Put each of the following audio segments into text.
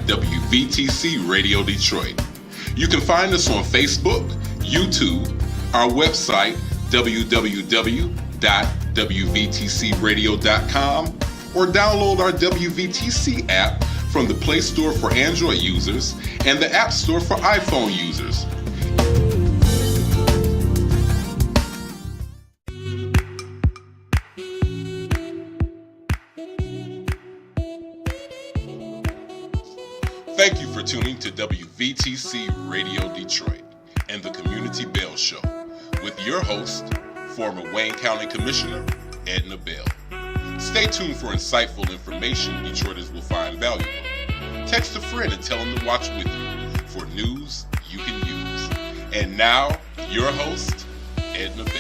WVTC Radio Detroit. You can find us on Facebook, YouTube, our website, www.wvtcradio.com, or download our WVTC app from the Play Store for Android users and the App Store for iPhone users. Thank you for tuning to WVTC Radio Detroit and the Community Bell Show with your host, former Wayne County Commissioner Edna Bell. Stay tuned for insightful information Detroiters will find valuable. Text a friend and tell them to watch with you for news you can use. And now, your host, Edna Bell.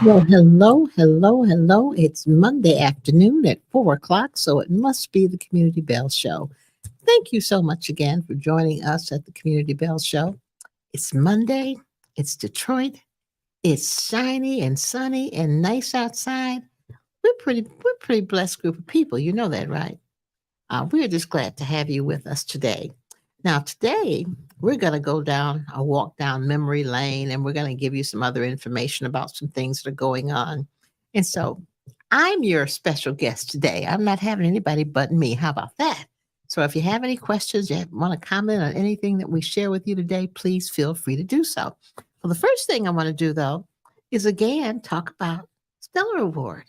Well, hello. It's Monday afternoon at 4 o'clock, so it must be the Community Bell Show. Thank you so much again for joining us at the Community Bell Show. It's Monday. It's Detroit. It's shiny and sunny and nice outside. We're pretty blessed group of people. You know that, right? We're just glad to have you with us today. Now, today, we're going to walk down memory lane, and we're going to give you some other information about some things that are going on. And so I'm your special guest today. I'm not having anybody but me. How about that? So if you have any questions, you want to comment on anything that we share with you today, please feel free to do so. Well, the first thing I want to do, though, is again talk about Stellar Award.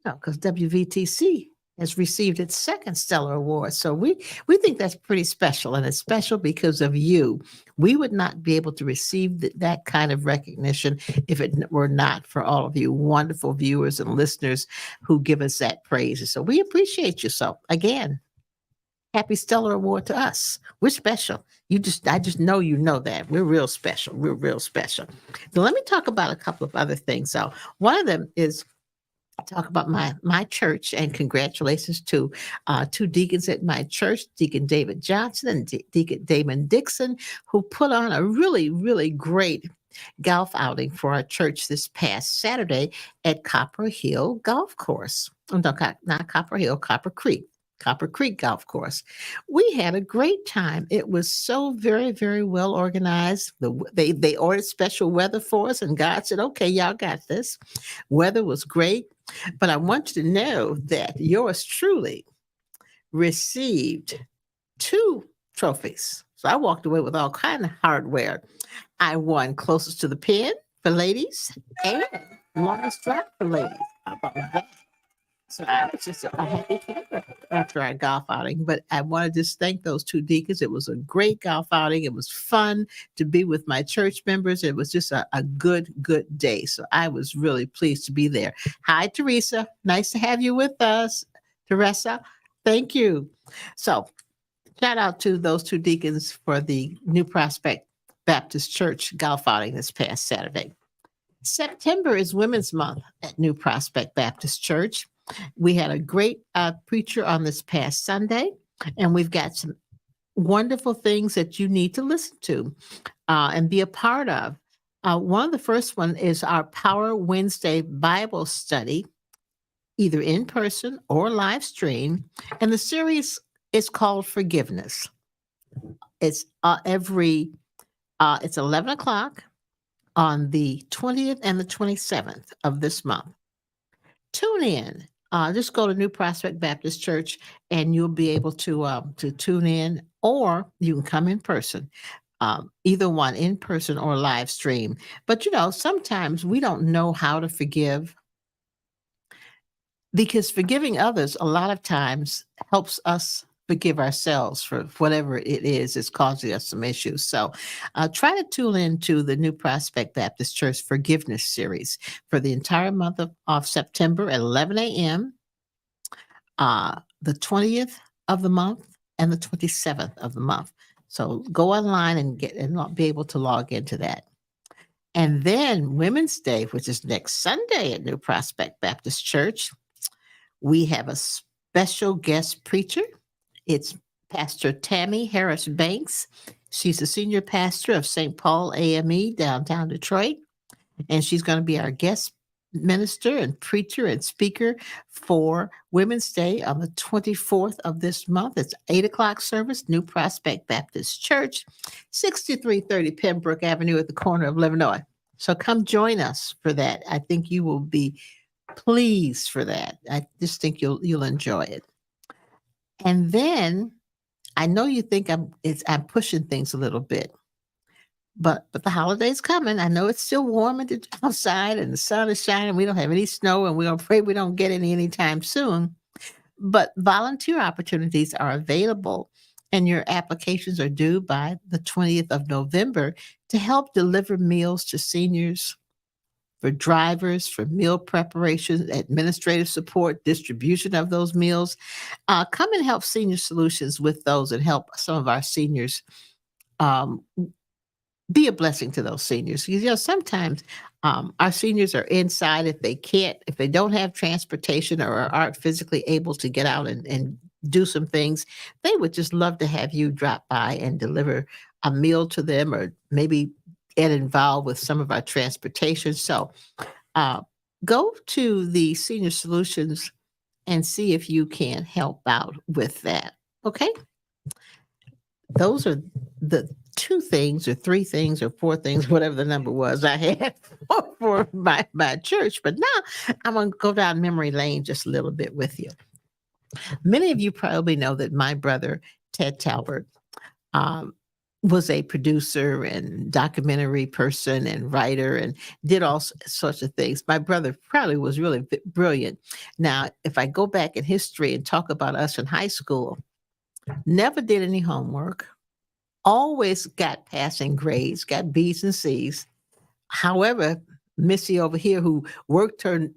Because WVTC has received its second Stellar Award. So we think that's pretty special, and it's special because of you. We would not be able to receive that kind of recognition if it were not for all of you wonderful viewers and listeners who give us that praise. So we appreciate you. So again, happy Stellar Award to us. We're special. I just know you know that. We're real special. We're real special. So let me talk about a couple of other things. So one of them is talk about my church, and congratulations to two deacons at my church, Deacon David Johnson and Deacon Damon Dixon, who put on a really, really great golf outing for our church this past Saturday at Copper Hill Golf Course. Oh, no, not Copper Hill, Copper Creek. Copper Creek Golf Course. We had a great time. It was so very, very well organized. They ordered special weather for us, and God said, "Okay, y'all got this." Weather was great, but I want you to know that yours truly received 2 trophies. So I walked away with all kind of hardware. I won closest to the pin for ladies and longest drive for ladies. How about that? So I was just a happy camper after our golf outing. But I want to just thank those 2 deacons. It was a great golf outing. It was fun to be with my church members. It was just a good, good day. So I was really pleased to be there. Hi, Teresa. Nice to have you with us. Teresa, thank you. So shout out to those 2 deacons for the New Prospect Baptist Church golf outing this past Saturday. September is Women's Month at New Prospect Baptist Church. We had a great preacher on this past Sunday, and we've got some wonderful things that you need to listen to and be a part of. One of the first one is our Power Wednesday Bible study, either in person or live stream, and the series is called Forgiveness. It's it's 11 o'clock on the 20th and the 27th of this month. Tune in. Just go to New Prospect Baptist Church, and you'll be able to tune in, or you can come in person. Either one, in person or live stream. But sometimes we don't know how to forgive, because forgiving others a lot of times helps us forgive ourselves for whatever it is that's causing us some issues. So try to tune into the New Prospect Baptist Church Forgiveness Series for the entire month of September at 11 a.m., the 20th of the month, and the 27th of the month. So go online and be able to log into that. And then Women's Day, which is next Sunday at New Prospect Baptist Church, we have a special guest preacher. It's Pastor Tammy Harris Banks. She's the senior pastor of St. Paul AME, downtown Detroit. And she's going to be our guest minister and preacher and speaker for Women's Day on the 24th of this month. It's 8 o'clock service, New Prospect Baptist Church, 6330 Pembroke Avenue at the corner of Illinois. So come join us for that. I think you will be pleased for that. I just think you'll enjoy it. And then I know you think I'm pushing things a little bit, but the holiday's coming. I know it's still warm outside and the sun is shining. We don't have any snow, and we're afraid we don't get any anytime soon. But volunteer opportunities are available, and your applications are due by the 20th of November to help deliver meals to seniors, for drivers, for meal preparation, administrative support, distribution of those meals. Come and help Senior Solutions with those, and help some of our seniors be a blessing to those seniors. Because sometimes our seniors are inside if they don't have transportation or aren't physically able to get out and do some things. They would just love to have you drop by and deliver a meal to them, or maybe get involved with some of our transportation. So go to the Senior Solutions and see if you can help out with that. Okay? Those are the 2 things or 3 things or 4 things, whatever the number was I had for my church. But now I'm going to go down memory lane just a little bit with you. Many of you probably know that my brother, Ted Talbert, was a producer and documentary person and writer and did all sorts of things. My brother probably was really brilliant. Now, if I go back in history and talk about us in high school, never did any homework, always got passing grades, got B's and C's. However, Missy over here, who worked her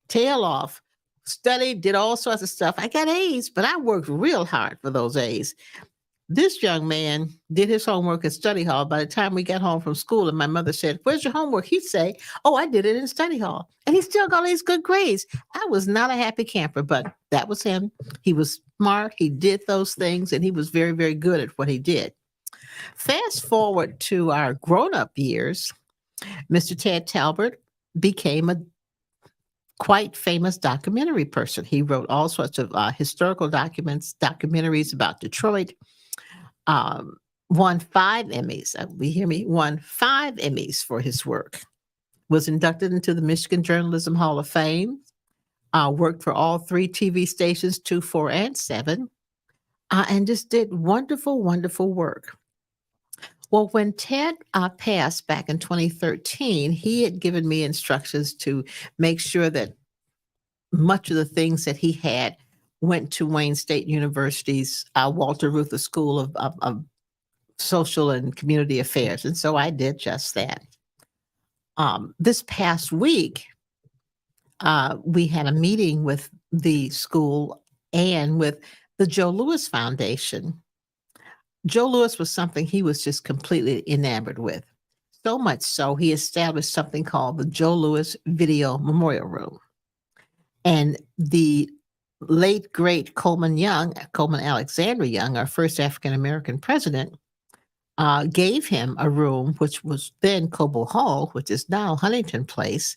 tail off, studied, did all sorts of stuff. I got A's, but I worked real hard for those A's. This young man did his homework at study hall. By the time we got home from school and my mother said, "Where's your homework?" He'd say, "Oh, I did it in study hall." And he still got these good grades. I was not a happy camper, but that was him. He was smart. He did those things and he was very, very good at what he did. Fast forward to our grown-up years, Mr. Ted Talbot became a quite famous documentary person. He wrote all sorts of historical documentaries about Detroit. Won 5 Emmys. We hear me? Won 5 Emmys for his work. Was inducted into the Michigan Journalism Hall of Fame. Worked for all 3 TV stations, 2, 4, and 7, and just did wonderful, wonderful work. Well, when Ted passed back in 2013, he had given me instructions to make sure that much of the things that he had went to Wayne State University's Walter Reuther School of Social and Community Affairs. And so I did just that. This past week, we had a meeting with the school and with the Joe Louis Foundation. Joe Louis was something he was just completely enamored with. So much so, he established something called the Joe Louis Video Memorial Room. And the late, great Coleman Alexander Young, our first African-American president, gave him a room, which was then Cobo Hall, which is now Huntington Place,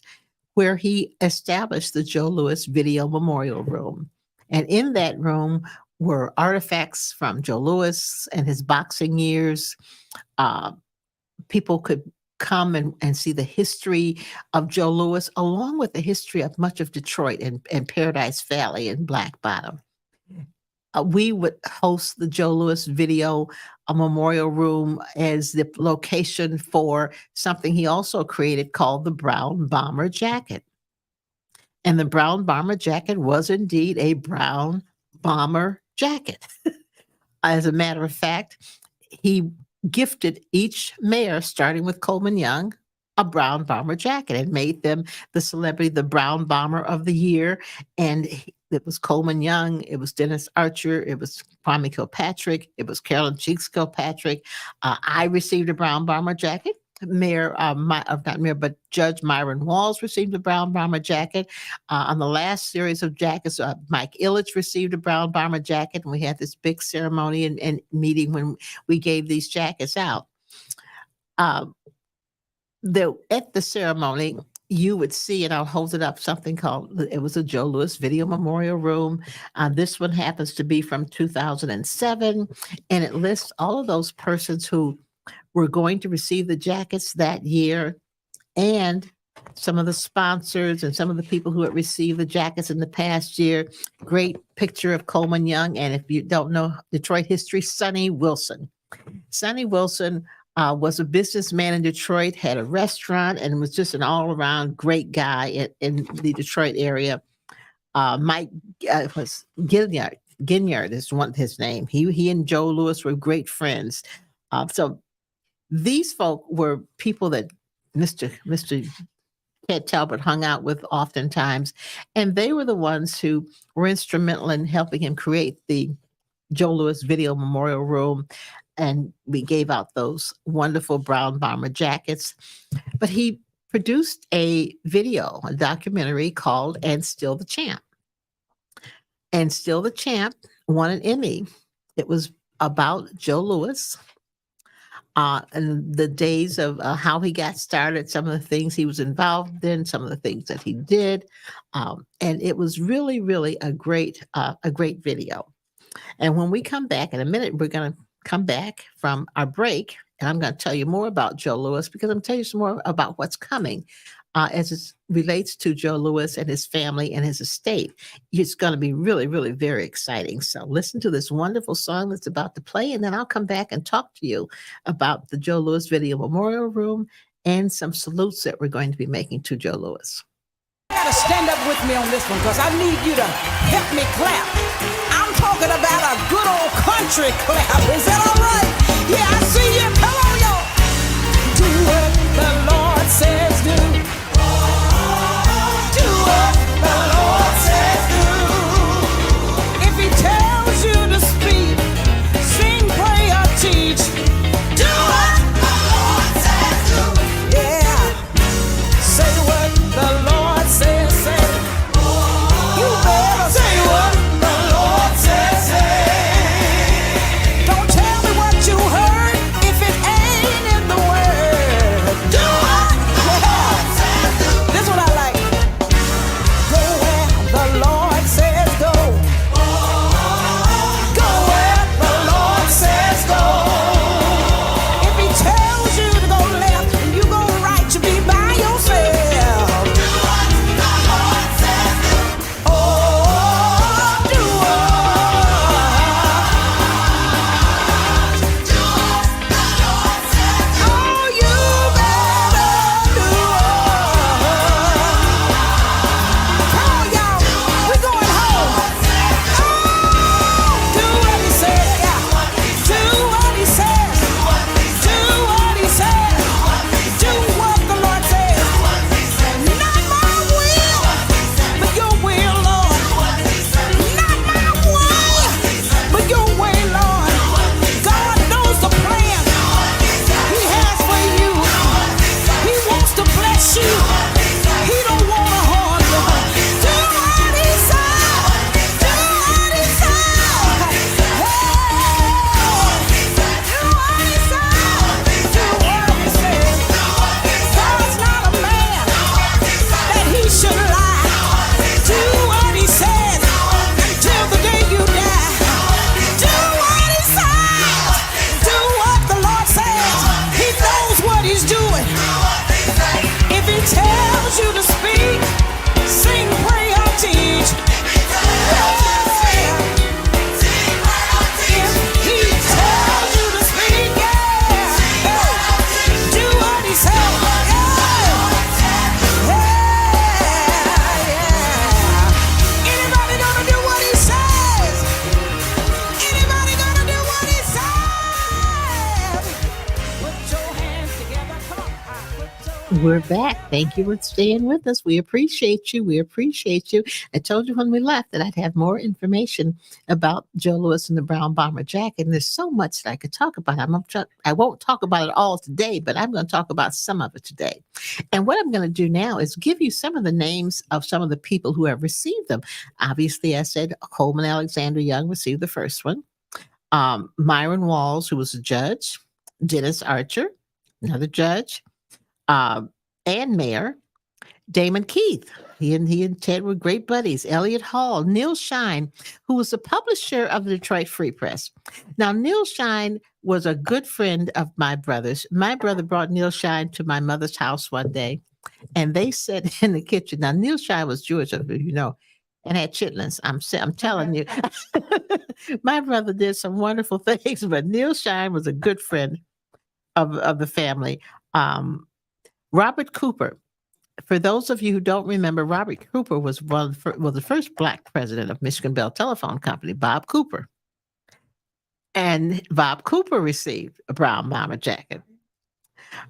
where he established the Joe Louis Video Memorial Room. And in that room were artifacts from Joe Louis and his boxing years. People could come and see the history of Joe Louis, along with the history of much of Detroit and Paradise Valley and Black Bottom. We would host the Joe Louis Video Memorial Room as the location for something he also created called the Brown Bomber Jacket. And the Brown Bomber Jacket was indeed a brown bomber jacket. As a matter of fact, he gifted each mayor, starting with Coleman Young, a brown bomber jacket and made them the celebrity, the Brown Bomber of the Year. And it was Coleman Young, it was Dennis Archer, it was Kwame Kilpatrick, it was Carolyn Cheeks Kilpatrick. I received a Brown Bomber jacket. Judge Myron Walls received a Brown Bomber jacket. On the last series of jackets, Mike Ilitch received a Brown Bomber jacket, and we had this big ceremony and meeting when we gave these jackets out. At the ceremony, you would see, and I'll hold it up, something called, it was a Joe Louis Video Memorial Room. This one happens to be from 2007, and it lists all of those persons who were going to receive the jackets that year, and some of the sponsors and some of the people who had received the jackets in the past year. Great picture of Coleman Young. And if you don't know Detroit history, Sonny Wilson. Sonny Wilson was a businessman in Detroit, had a restaurant, and was just an all-around great guy in the Detroit area. Mike was Ginyard is his name. He and Joe Louis were great friends. So these folk were people that Mr. Ted Talbot hung out with oftentimes, and they were the ones who were instrumental in helping him create the Joe Louis Video Memorial Room. And we gave out those wonderful Brown Bomber jackets. But he produced a documentary called And Still the Champ. And Still the Champ won an Emmy. It was about Joe Louis and the days of how he got started, some of the things he was involved in, some of the things that he did. And it was really, really a great video. And when we come back in a minute, we're going to come back from our break, and I'm going to tell you more about Joe Louis, because I'm telling you some more about what's coming. as it relates to Joe Louis and his family and his estate. It's going to be really, really very exciting. So listen to this wonderful song that's about to play, and then I'll come back and talk to you about the Joe Louis Video Memorial Room and some salutes that we're going to be making to Joe Louis. You gotta stand up with me on this one because I need you to help me clap. I'm talking about a good old country clap. Is that all right? Yeah, I see you. Come on, y'all. Do what the Lord says do. Do what the Lord says do. If He tells you to speak, sing, pray, or teach, do what the Lord says do. Yeah. Say what the Lord says, say. You better say what the Lord says, say. Don't tell me what you heard if it ain't in the Word. Do what the Lord says do. This is what I like. Go where the Lord says go. Go where the Lord says go. If He tells you to go left and you go right, you be by yourself. Do what the Lord says do. Oh, do what. Do what the Lord says do. Oh, you better do what. Come on, y'all. We're going home. Oh, do what He says. Yeah. Do what He says. Do what He says. Do what the Lord says. Not my will, but your will, Lord. Not my way, but your way, Lord. God knows the plan He has for you. He wants to bless you. He don't want to harm you. Do what He said. Do what He said. Hey, do what He said. Do what He said. God's not a man that He should lie. Do what He says until the day you die. Do what He says. Do what the Lord says. He knows what He's doing. If He tells you to speak, sing, pray, or teach. If He tells you to speak, do what He says. Anybody gonna do what He says? Anybody gonna do what He says? Put your hands together. Come on. Put your We're back. Thank you for staying with us. We appreciate you. We appreciate you. I told you when we left that I'd have more information about Joe Louis and the brown bomber jacket. And there's so much that I could talk about. I won't talk about it all today, but I'm going to talk about some of it today. And what I'm going to do now is give you some of the names of some of the people who have received them. Obviously, I said Coleman Alexander Young received the first one. Myron Walls, who was a judge. Dennis Archer, another judge. And mayor, Damon Keith. He and Ted were great buddies. Elliot Hall, Neil Shine, who was the publisher of the Detroit Free Press. Now, Neil Shine was a good friend of my brother's. My brother brought Neil Shine to my mother's house one day, and they sat in the kitchen. Now, Neil Shine was Jewish, you know, and had chitlins. I'm telling you. My brother did some wonderful things, but Neil Shine was a good friend of the family. Robert Cooper. For those of you who don't remember, Robert Cooper was the first Black president of Michigan Bell Telephone Company, Bob Cooper. And Bob Cooper received a brown bomber jacket.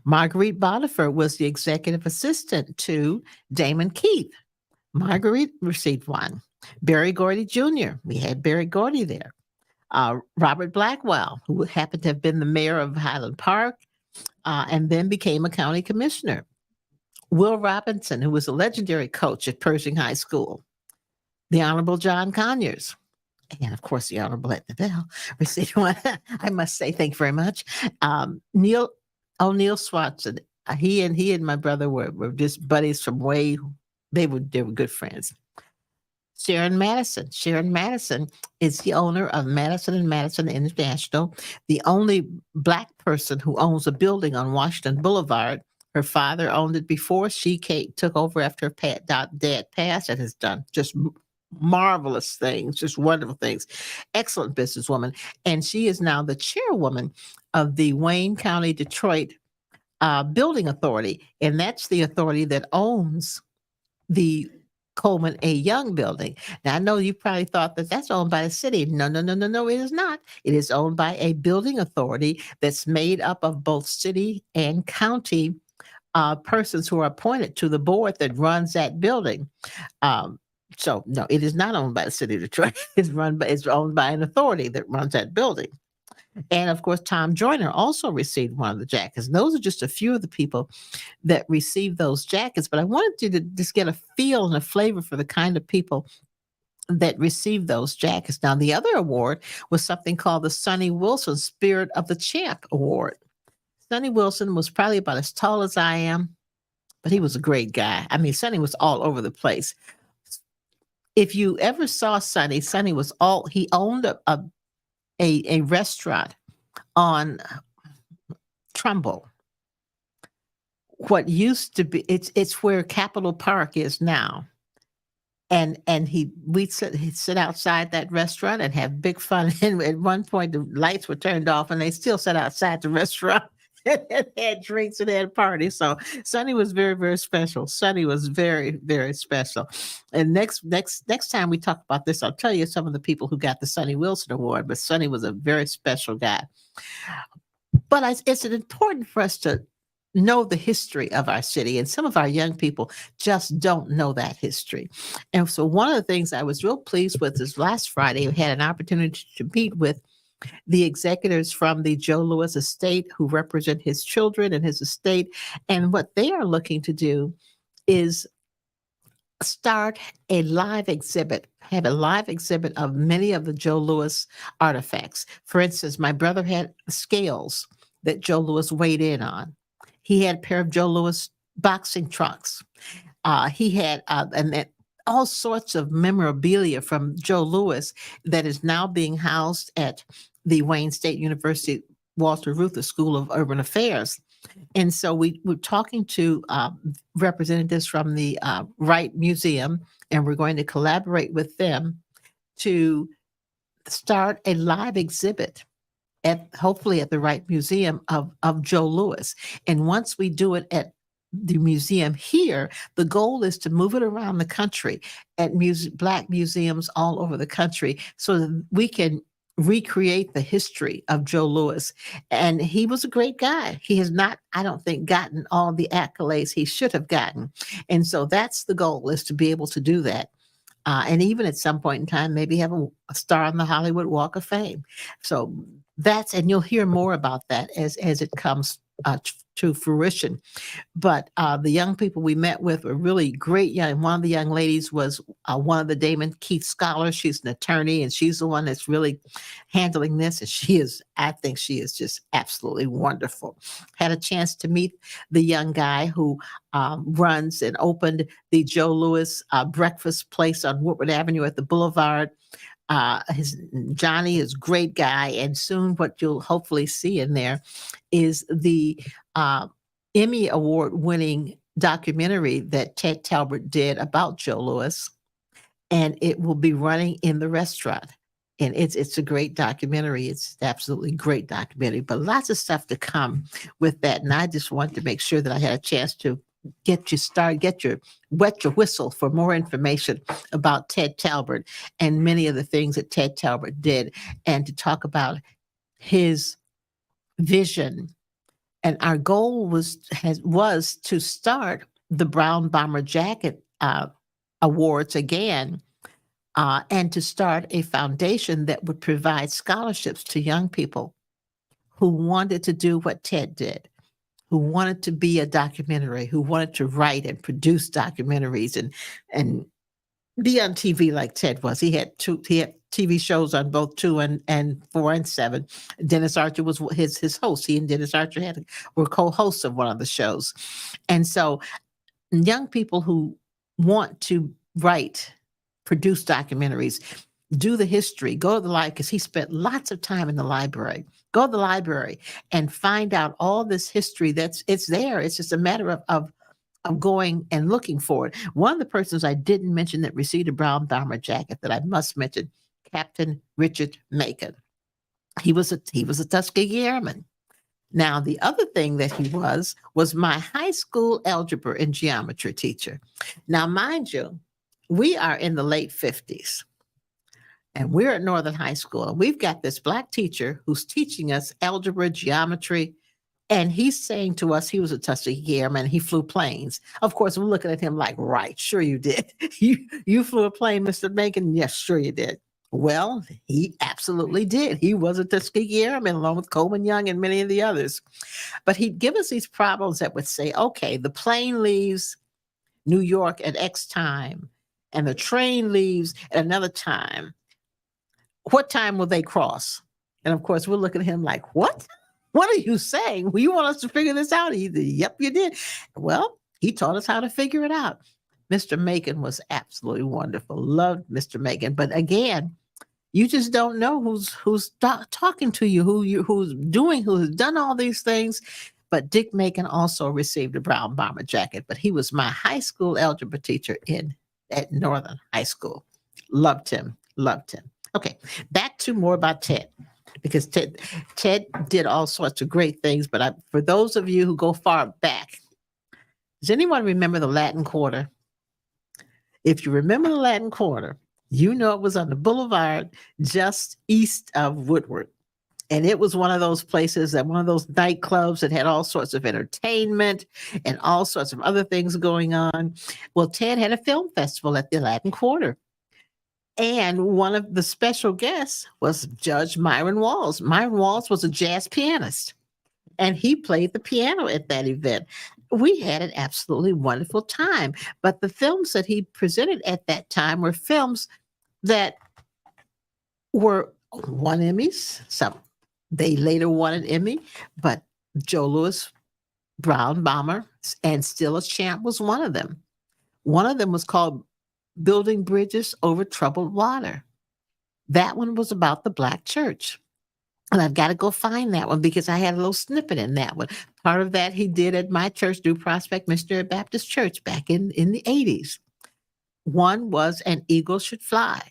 Marguerite Bonifer was the executive assistant to Damon Keith. Marguerite received one. Barry Gordy Jr., we had Barry Gordy there. Robert Blackwell, who happened to have been the mayor of Highland Park, and then became a county commissioner. Will Robinson, who was a legendary coach at Pershing High School. The Honorable John Conyers. And of course, the Honorable Edna Bell received one. I must say, thank you very much. Neil Swanson. He and my brother were just buddies from they were good friends. Sharon Madison. Sharon Madison is the owner of Madison and Madison International, the only Black person who owns a building on Washington Boulevard. Her father owned it before. She took over after her dad passed and has done just marvelous things, just wonderful things. Excellent businesswoman. And she is now the chairwoman of the Wayne County, Detroit Building Authority. And that's the authority that owns the Coleman A. Young building. Now, I know you probably thought that that's owned by the city. No, no, no, no, no, it is not. It is owned by a building authority that's made up of both city and county persons who are appointed to the board that runs that building. So no, it is not owned by the city of Detroit. It's owned by an authority that runs that building. And of course, Tom Joyner also received one of the jackets. And those are just a few of the people that received those jackets. But I wanted you to just get a feel and a flavor for the kind of people that received those jackets. Now, the other award was something called the Sonny Wilson Spirit of the Champ Award. Sonny Wilson was probably about as tall as I am, but he was a great guy. I mean, Sonny was all over the place. If you ever saw Sonny, he owned a restaurant on Trumbull. What used to be, it's where Capitol Park is now. And he'd sit outside that restaurant and have big fun. And at one point the lights were turned off and they still sat outside the restaurant and had drinks and had parties. So Sonny was very, very special. Sonny was very, very special. And next time we talk about this, I'll tell you some of the people who got the Sonny Wilson Award, but Sonny was a very special guy. But it's important for us to know the history of our city, and some of our young people just don't know that history. And so one of the things I was real pleased with is last Friday, we had an opportunity to meet with the executives from the Joe Louis estate who represent his children and his estate. And what they are looking to do is start a live exhibit, have a live exhibit of many of the Joe Louis artifacts. For instance, my brother had scales that Joe Louis weighed in on. He had a pair of Joe Louis boxing trunks. He had all sorts of memorabilia from Joe Louis that is now being housed at the Wayne State University Walter Reuther School of Urban Affairs. And so we were talking to representatives from the Wright Museum, and we're going to collaborate with them to start a live exhibit hopefully at the Wright Museum of Joe Louis. And once we do it at the museum here, the goal is to move it around the country at Black museums all over the country so that we can recreate the history of Joe Louis. And he was a great guy. He has not, I don't think, gotten all the accolades he should have gotten. And so that's the goal, is to be able to do that. And even at some point in time, maybe have a star on the Hollywood Walk of Fame. So and you'll hear more about that as it comes to fruition. But the young people we met with were really great. One of the young ladies was one of the Damon Keith scholars. She's an attorney, and she's the one that's really handling this. And I think she is just absolutely wonderful. Had a chance to meet the young guy who runs and opened the Joe Louis breakfast place on Woodward Avenue at the Boulevard. Johnny is a great guy, and soon what you'll hopefully see in there is the Emmy Award winning documentary that Ted Talbot did about Joe Louis, and it will be running in the restaurant. And it's a great documentary. It's absolutely great documentary, but lots of stuff to come with that. And I just wanted to make sure that I had a chance to wet your whistle for more information about Ted Talbot and many of the things that Ted Talbot did, and to talk about his vision. And our goal was to start the Brown Bomber Jacket Awards again, and to start a foundation that would provide scholarships to young people who wanted to do what Ted did, who wanted to be a documentary, who wanted to write and produce documentaries and be on TV like Ted was. He had TV shows on both 2 and 4 and 7. Dennis Archer was his host. He and Dennis Archer were co-hosts of one of the shows. And so young people who want to produce documentaries, do the history, go to the library, because he spent lots of time in the library. Go to the library and find out all this history it's there. It's just a matter of going and looking for it. One of the persons I didn't mention that received a brown bomber jacket that I must mention, Captain Richard Macon. He was a Tuskegee Airman. Now, the other thing that he was my high school algebra and geometry teacher. Now, mind you, we are in the late 50s. And we're at Northern High School, and we've got this Black teacher who's teaching us algebra, geometry, and he's saying to us he was a Tuskegee Airman. He flew planes. Of course, we're looking at him like, right, sure you did. You flew a plane, Mr. Macon? Yes, sure you did. Well, he absolutely did. He was a Tuskegee Airman along with Coleman Young and many of the others. But he'd give us these problems that would say, okay, the plane leaves New York at X time, and the train leaves at another time. What time will they cross? And of course, we're looking at him like, what? What are you saying? Well, you want us to figure this out? Yep, you did. Well, he taught us how to figure it out. Mr. Macon was absolutely wonderful. Loved Mr. Macon. But again, you just don't know who's talking to you, who's done all these things. But Dick Macon also received a brown bomber jacket. But he was my high school algebra teacher at Northern High School. Loved him. Okay, back to more about Ted, because Ted did all sorts of great things. But for those of you who go far back, does anyone remember the Latin Quarter? If you remember the Latin Quarter, you know it was on the boulevard just east of Woodward. And it was one of those places, one of those nightclubs that had all sorts of entertainment and all sorts of other things going on. Well, Ted had a film festival at the Latin Quarter. And one of the special guests was Judge Myron Walls. Myron Walls was a jazz pianist, and he played the piano at that event. We had an absolutely wonderful time. But the films that he presented at that time were films that won Emmys. Some they later won an Emmy, but Joe Louis, Brown Bomber, and Still a Champ was one of them. One of them was called Building Bridges Over Troubled Water. That one was about the Black church. And I've got to go find that one because I had a little snippet in that one. Part of that he did at my church, New Prospect Missionary Baptist Church, back in the 80s. One was An Eagle Should Fly.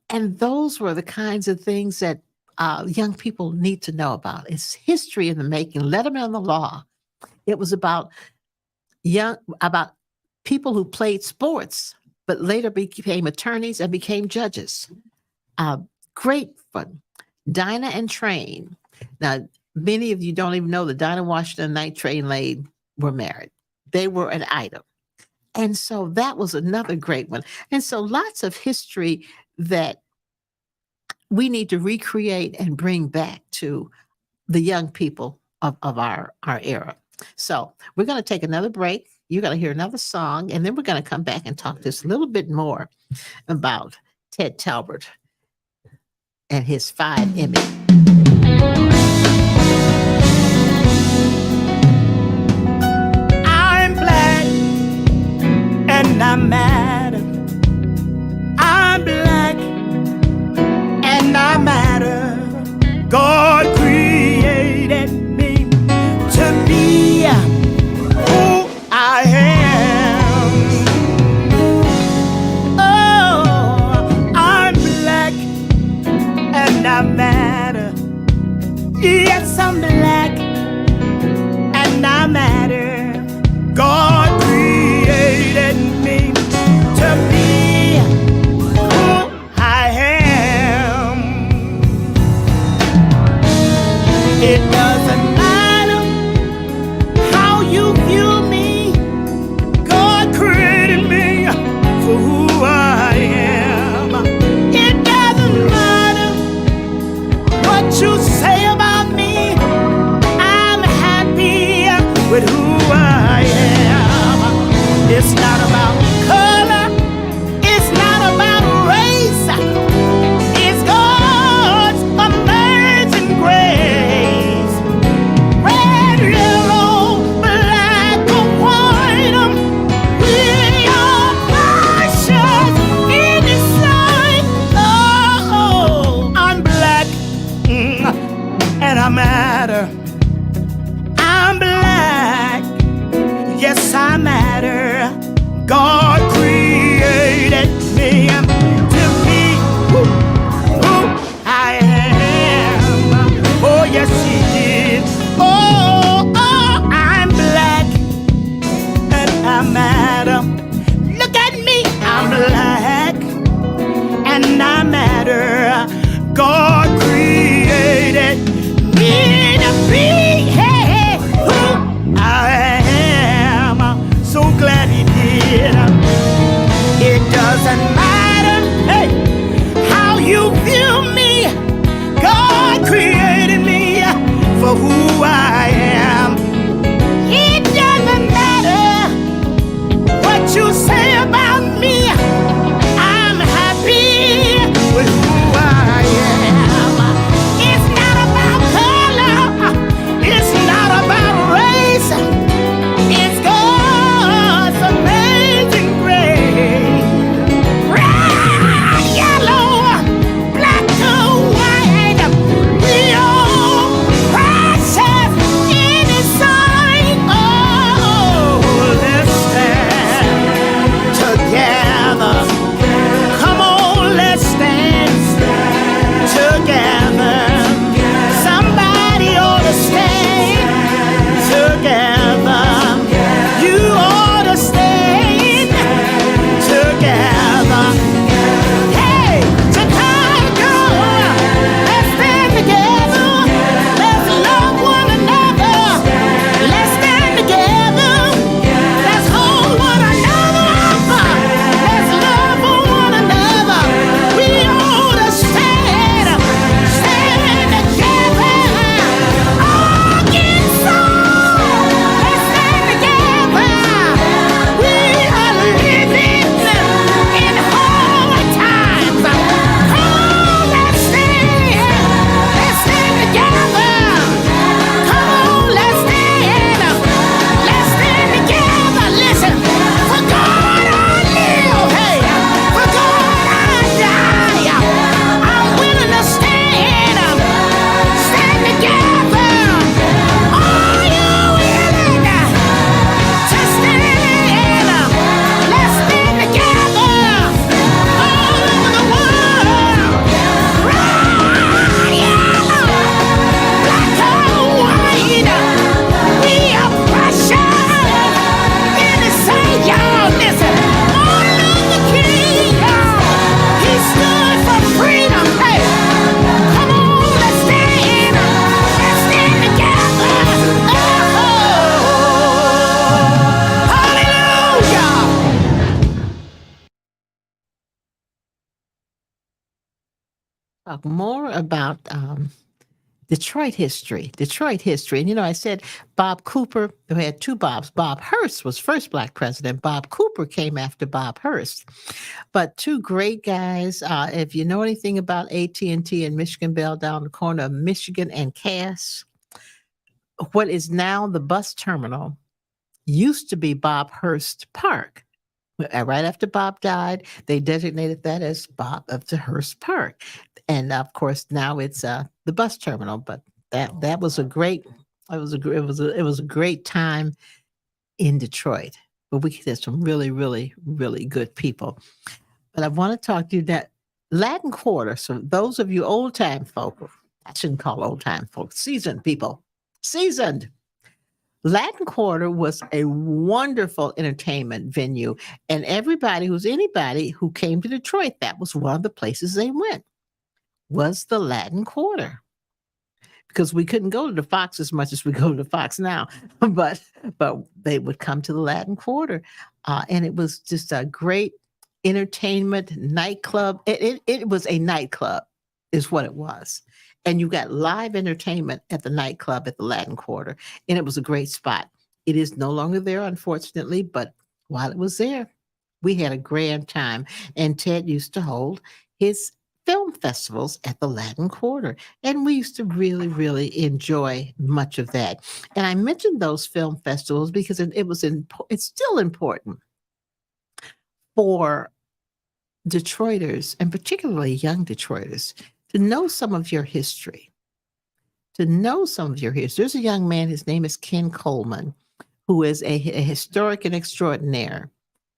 And those were the kinds of things that young people need to know about. It's history in the making. Letterman on the Law. It was about people who played sports, but later became attorneys and became judges. Great fun. Dinah and Train. Now, many of you don't even know that Dinah Washington and Night Train Lane were married. They were an item. And so that was another great one. And so lots of history that we need to recreate and bring back to the young people of our era. So we're going to take another break. You're going to hear another song, and then we're going to come back and talk just a little bit more about Ted Talbert and his 5 Emmys. I'm black and I'm mad. I'm black and I matter. God created me to be who I am. Oh, I'm black and I matter. Yes, I'm black and I matter. God created me God created me to be who I am. So glad He did. It doesn't matter, hey, how you view me. God created me for who I am. It doesn't matter what you say about me. I'm happy with who I am. It's not about color. It's not about race. It's God's amazing grace. Red, yellow, black or white, we all precious in His sight. Oh, let's stand together. Come on, let's stand together. Somebody ought to stand together. You ought to stand together. Hey, Chicago, let's stand together. Let's love one another. Let's stand together. Let's hold one another up. Let's love one another. We ought to stand together. Against all. Let's stand together. We are living in hard times. Come on, let's stand together. Come on, let's stand together. Listen, for God I live, hey, for God I die. I'm willing to stand together. Are you willing to stand? Let's stand together all over the world. Red, yellow, black or white, we are precious in His sight, y'all. Listen, Martin Luther King, y'all, he stood for freedom. Hey, come on, let's stand together. Oh, hallelujah. Talk more about Detroit history. And, I said Bob Cooper, we had two Bobs. Bob Hearst was first Black president. Bob Cooper came after Bob Hearst. But two great guys. If you know anything about AT&T and Michigan Bell down the corner of Michigan and Cass, what is now the bus terminal used to be Bob Hearst Park. Right after Bob died, they designated that as Bob of the Hearst Park, and of course now it's the bus terminal. But that was a great, it was a great time in Detroit. But we had some really, really, really good people. But I want to talk to you that Latin Quarter. So those of you old time folk, I shouldn't call old time folks, seasoned people, seasoned. Latin Quarter was a wonderful entertainment venue, and anybody who came to Detroit, that was one of the places they went, was the Latin Quarter. Because we couldn't go to the Fox as much as we go to the Fox now, but they would come to the Latin Quarter, and it was just a great entertainment nightclub. It was a nightclub, is what it was. And you got live entertainment at the nightclub at the Latin Quarter, and it was a great spot. It is no longer there, unfortunately, but while it was there, we had a grand time. And Ted used to hold his film festivals at the Latin Quarter, and we used to really, really enjoy much of that. And I mentioned those film festivals because it's still important for Detroiters, and particularly young Detroiters, to know some of your history. There's a young man, his name is Ken Coleman, who is a historic and extraordinaire.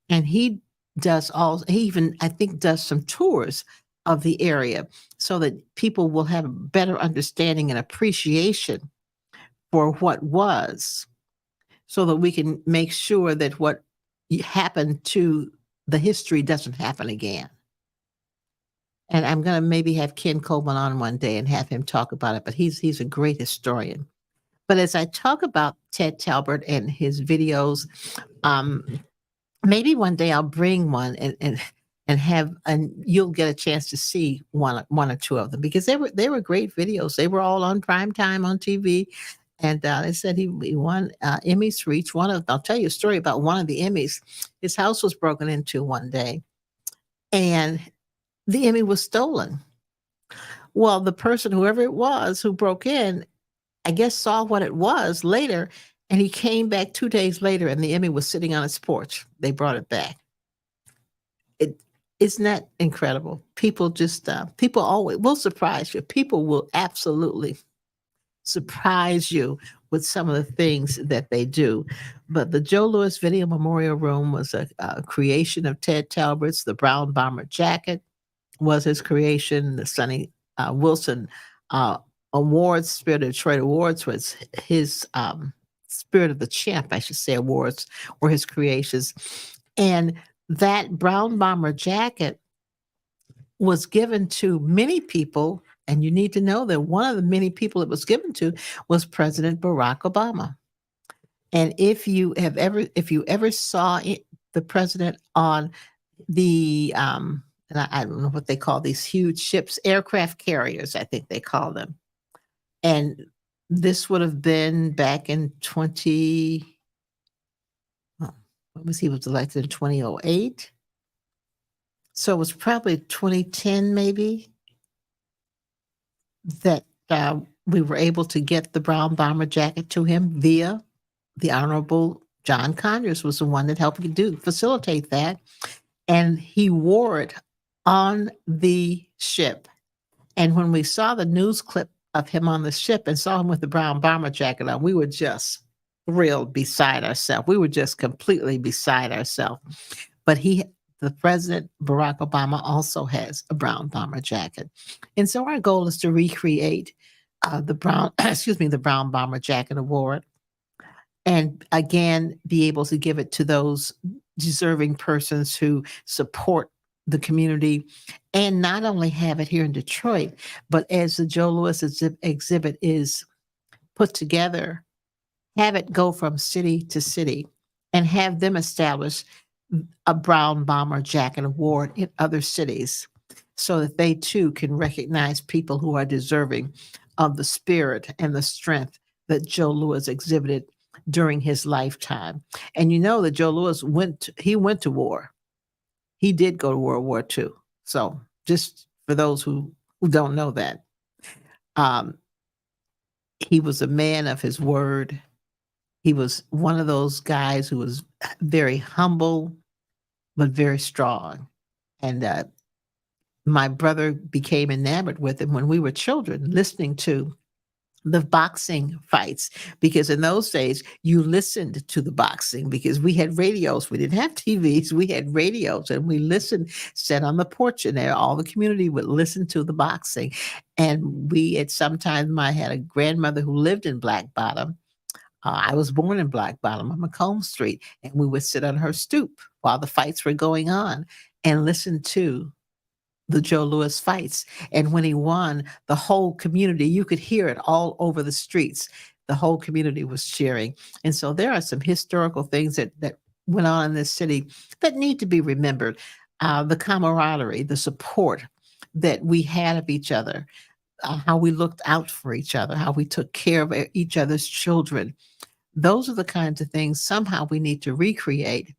And he even, I think, does some tours of the area so that people will have a better understanding and appreciation for what was, so that we can make sure that what happened to the history doesn't happen again. And I'm going to maybe have Ken Coleman on one day and have him talk about it. But he's a great historian. But as I talk about Ted Talbert and his videos, um, maybe one day I'll bring one and have, and you'll get a chance to see one or two of them, because they were great videos. They were all on prime time on TV. And they said he won Emmys for each one of them. I'll tell you a story about one of the Emmys. His house was broken into one day, and the Emmy was stolen. Well, the person, whoever it was who broke in, I guess saw what it was later, and he came back 2 days later, and the Emmy was sitting on his porch. They brought it back. Isn't that incredible? People just people always will surprise you. People will absolutely surprise you with some of the things that they do. But the Joe Louis Video Memorial Room was a creation of Ted Talbert's. The brown bomber jacket was his creation. The Sonny Wilson Awards, Spirit of Detroit Awards, was his Spirit of the Champ, I should say, awards were his creations. And that brown bomber jacket was given to many people. And you need to know that one of the many people it was given to was President Barack Obama. And if you ever saw the president on the and I don't know what they call these huge ships, aircraft carriers, I think they call them. And this would have been back in he was elected in 2008. So it was probably 2010 maybe that we were able to get the brown bomber jacket to him via the Honorable John Conyers was the one that helped facilitate that. And he wore it on the ship. And when we saw the news clip of him on the ship and saw him with the brown bomber jacket on, we were just thrilled beside ourselves. We were just completely beside ourselves. But the President, Barack Obama, also has a brown bomber jacket. And so our goal is to recreate the brown bomber jacket award. And again, be able to give it to those deserving persons who support the community, and not only have it here in Detroit, but as the Joe Louis exhibit is put together, have it go from city to city and have them establish a brown bomber jacket award in other cities so that they too can recognize people who are deserving of the spirit and the strength that Joe Louis exhibited during his lifetime. And you know that Joe Louis went to war. He did go to World War II. So just for those who don't know that, he was a man of his word. He was one of those guys who was very humble, but very strong. And my brother became enamored with him when we were children, listening to the boxing fights, because in those days you listened to the boxing because we had radios. We didn't have TVs. We had radios, and we listened, sat on the porch, and there all the community would listen to the boxing. And I had a grandmother who lived in Black Bottom. I was born in Black Bottom on Macomb Street, and we would sit on her stoop while the fights were going on and listen to the Joe Louis fights. And when he won, the whole community, you could hear it all over the streets. The whole community was cheering. And so there are some historical things that went on in this city that need to be remembered. The camaraderie, the support that we had of each other, how we looked out for each other, how we took care of each other's children. Those are the kinds of things somehow we need to recreate.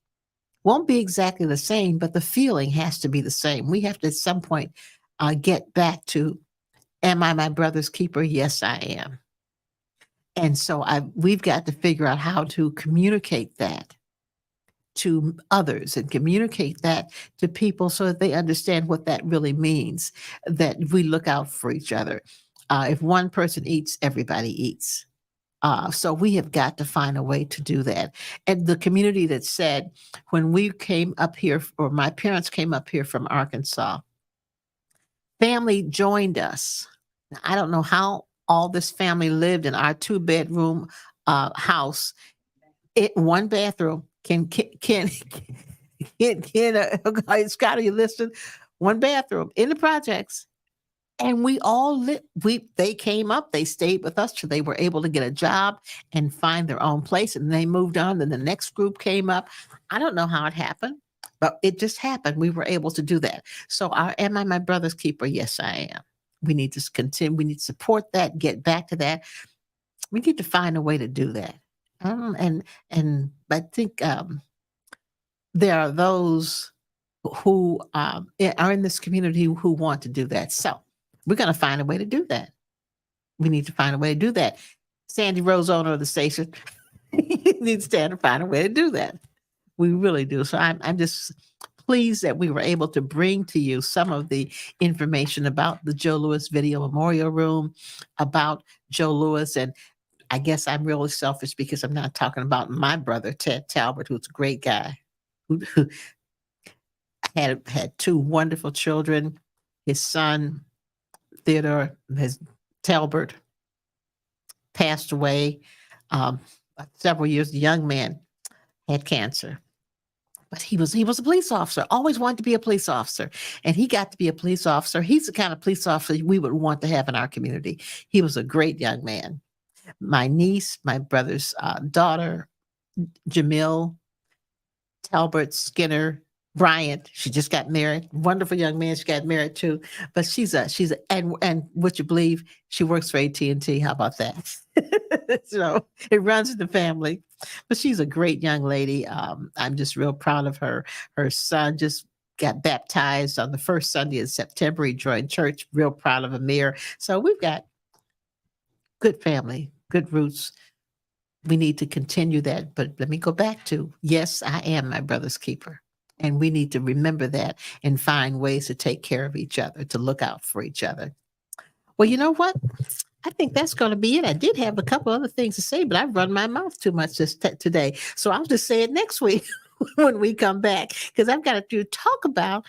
Won't be exactly the same, but the feeling has to be the same. We have to at some point get back to, am I my brother's keeper? Yes, I am. And so we've got to figure out how to communicate that to others and communicate that to people so that they understand what that really means, that we look out for each other. If one person eats, everybody eats. So we have got to find a way to do that. And the community that said, when we came up here, or my parents came up here from Arkansas, family joined us. Now, I don't know how all this family lived in our 2-bedroom house. One bathroom. Scott, are you listening? one bathroom in the projects. And we all they came up, they stayed with us till they were able to get a job and find their own place. And they moved on. Then the next group came up. I don't know how it happened, but it just happened. We were able to do that. So am I my brother's keeper? Yes, I am. We need to continue. We need to support that, get back to that. We need to find a way to do that. And I think there are those who are in this community who want to do that. So we're going to find a way to do that. We need to find a way to do that. Sandy Rose, owner of the station, needs to find a way to do that. We really do. So I'm just pleased that we were able to bring to you some of the information about the Joe Louis Video Memorial Room, about Joe Louis. And I guess I'm really selfish because I'm not talking about my brother, Ted Talbot, who's a great guy, who had two wonderful children. His son, Theodore Talbot, passed away several years. The young man had cancer, but he was a police officer. Always wanted to be a police officer, and he got to be a police officer. He's the kind of police officer we would want to have in our community. He was a great young man. My niece, my brother's daughter, Jamil Talbot Skinner Bryant. She just got married. Wonderful young man. She got married too. But she's and would you believe she works for AT&T? How about that? So it runs in the family. But she's a great young lady. I'm just real proud of her. Her son just got baptized on the first Sunday in September. He joined church. Real proud of Amir. So we've got good family, good roots. We need to continue that. But let me go back to, yes, I am my brother's keeper. And we need to remember that and find ways to take care of each other, to look out for each other. Well, you know what? I think that's going to be it. I did have a couple other things to say, but I've run my mouth too much today. So I'll just say it next week when we come back, because I've got to talk about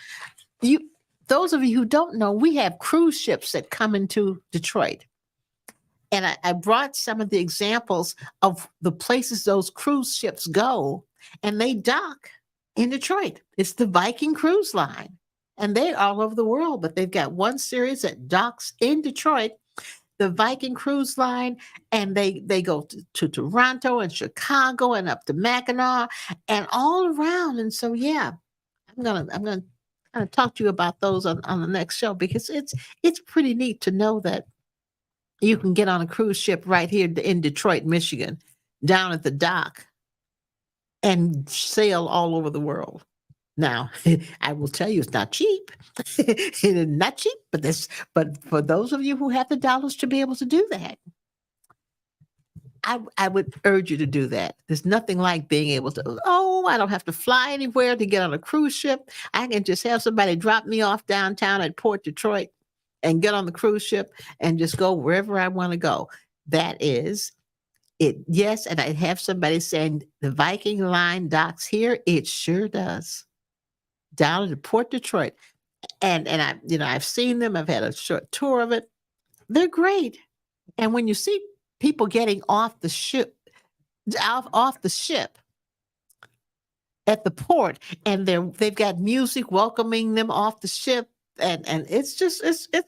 you. Those of you who don't know, we have cruise ships that come into Detroit. And I brought some of the examples of the places those cruise ships go, and they dock in Detroit. It's the Viking Cruise Line, and they're all over the world, but they've got one series that docks in Detroit, the Viking Cruise Line, and they go to Toronto and Chicago and up to Mackinac and all around. And so, yeah, I'm gonna kind of talk to you about those on the next show, because it's pretty neat to know that you can get on a cruise ship right here in Detroit, Michigan, down at the dock, and sail all over the world. Now, I will tell you, it's not cheap. It is not cheap, but for those of you who have the dollars to be able to do that, I would urge you to do that. There's nothing like being able to, I don't have to fly anywhere to get on a cruise ship. I can just have somebody drop me off downtown at Port Detroit and get on the cruise ship and just go wherever I want to go. That is it. Yes, and I have somebody saying the Viking Line docks here. It sure does. Down at Port Detroit. And I've seen them. I've had a short tour of it. They're great. And when you see people getting off the ship at the port, and they've got music welcoming them off the ship, and it's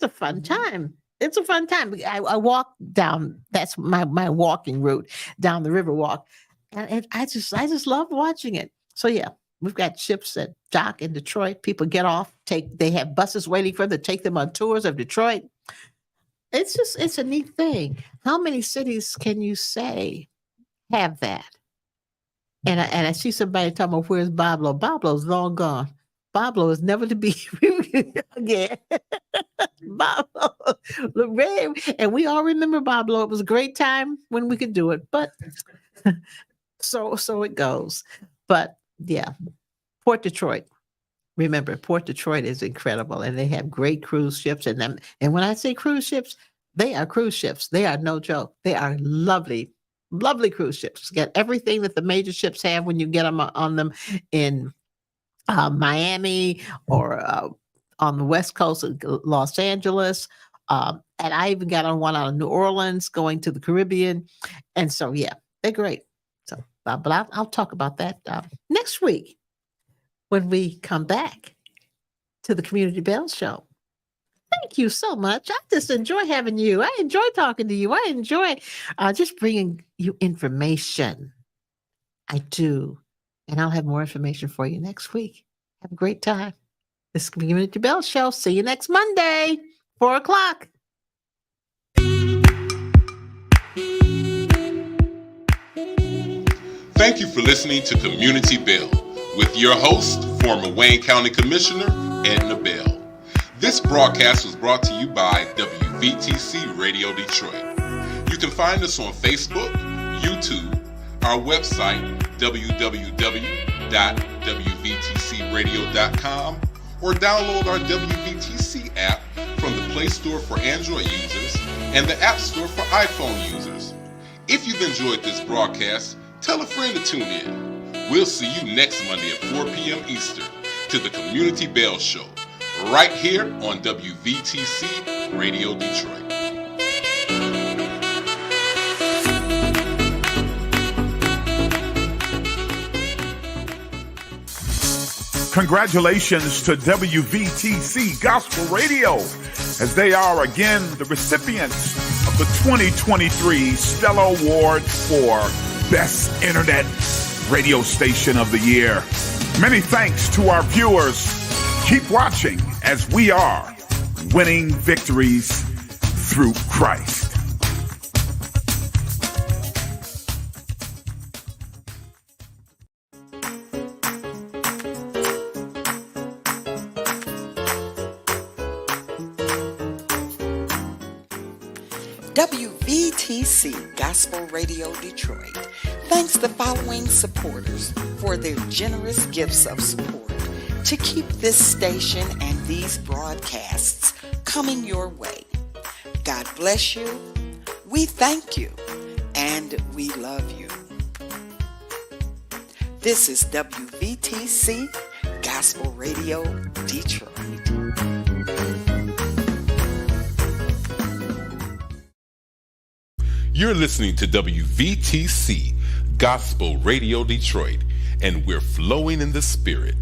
a fun time. It's a fun time. I walk down. That's my walking route down the river walk, and I just love watching it. So yeah, we've got ships that dock in Detroit. People get off. They have buses waiting for them to take them on tours of Detroit. It's a neat thing. How many cities can you say have that? And I see somebody talking about, where's Bablo? Bablo's long gone. Bablo is never to be again. Bablo, and we all remember Bablo. It was a great time when we could do it, but so it goes. But yeah, Port Detroit. Remember, Port Detroit is incredible, and they have great cruise ships. And when I say cruise ships, they are cruise ships. They are no joke. They are lovely, lovely cruise ships. Get everything that the major ships have when you get them on them in Miami or on the west coast of Los Angeles. And I even got on one out of New Orleans going to the Caribbean. And so, yeah, they're great. So, but I'll talk about that next week when we come back. to the Community Bell Show. Thank you so much. I just enjoy having you. I enjoy talking to you. I enjoy just bringing you information. I do. And I'll have more information for you next week. Have a great time. This is the Community Bell Show. See you next Monday, 4 o'clock. Thank you for listening to Community Bell with your host, former Wayne County Commissioner Edna Bell. This broadcast was brought to you by WVTC Radio Detroit. You can find us on Facebook, YouTube, our website, www.wvtcradio.com, or download our WVTC app from the Play Store for Android users and the App Store for iPhone users. If you've enjoyed this broadcast, tell a friend to tune in. We'll see you next Monday at 4 p.m. Eastern to the Community Bell Show, right here on WVTC Radio Detroit. Congratulations to WVTC Gospel Radio, as they are again the recipients of the 2023 Stella Award for Best Internet Radio Station of the Year. Many thanks to our viewers. Keep watching as we are winning victories through Christ. WVTC Gospel Radio Detroit thanks the following supporters for their generous gifts of support to keep this station and these broadcasts coming your way. God bless you, we thank you, and we love you. This is WVTC Gospel Radio Detroit. You're listening to WVTC Gospel Radio Detroit, and we're flowing in the Spirit.